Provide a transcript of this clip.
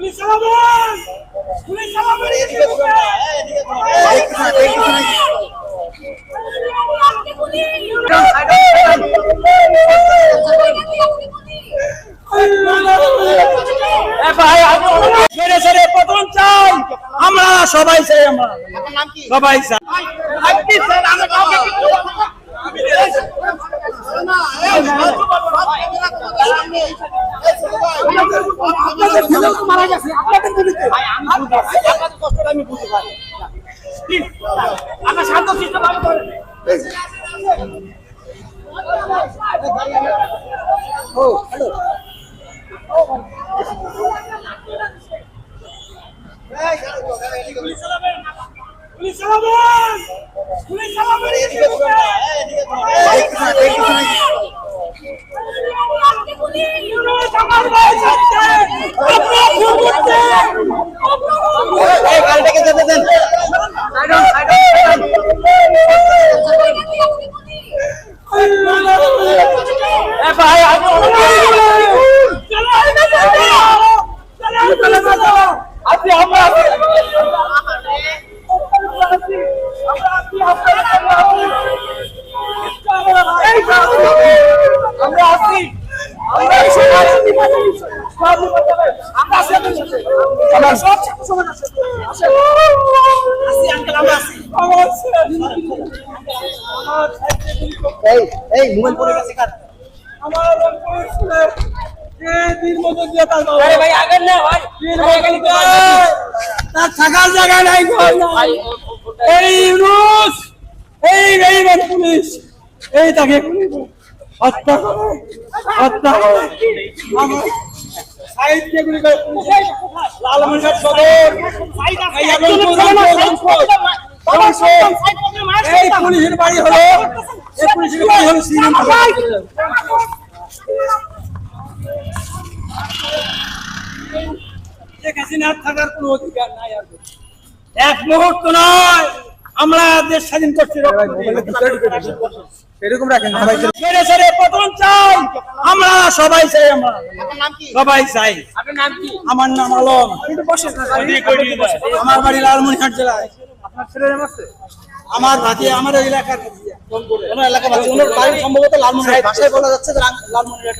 Police চালাবেন, police চালাবেন, এদিকে ঘুরে না, এদিকে পতন চাই আমরা, সবাই চাই, আমরা সবাই চাই। মারা গেছে আপনাদের গুলিতে, আপনাদের কষ্টটা আমি বুঝতে পারি। আপনার শান্ত শিষ্ট ভাবে করেন। ও হ্যালো, পুলিশ চালাবেন, পুলিশ চালাবেন, পুলিশ চালাবেন, এদিকে ঘুরে না, এদিকে ঘুরে না, আমার ভাই সাথে আপনারা ভুল করছেন। এই গাড়িটাকে যেতে দেন। ভাই আমরা আছি, এই মোবাইল পড়ে গেছে কার? আমার ভাই আগের না ভাই, তার থাকার জায়গা নাই। এই ইউনুস, এই বেঈমান পুলিশ, এই তাকে হত্যা করে, হত্যা করে আমার সাইডকে গুলি করে লালমনিরহাট সদর, এই পুলিশের বাড়ি হলো, এই পুলিশের বাড়ি হলো শ্রীরামপুর। শেখ হাসিনার থাকার কোনো অধিকার নাই, এক মুহূর্ত নয়। আমরা দেশ স্বাধীন করছি, এরকম রাখেন পতন চাই আমরা, সবাই চাই, আমরা সবাই চাই। আমার নাম আলম, আমার বাড়ি লালমনিরহাট জেলায়। আপনার ছেলের নাম আছে? আমার ভাতি, আমার এলাকার এলাকাবাসী, ওনার বাড়ি সম্ভবত লালমনিরহাট, ভাষায় বলা যাচ্ছে লালমনিরহাট।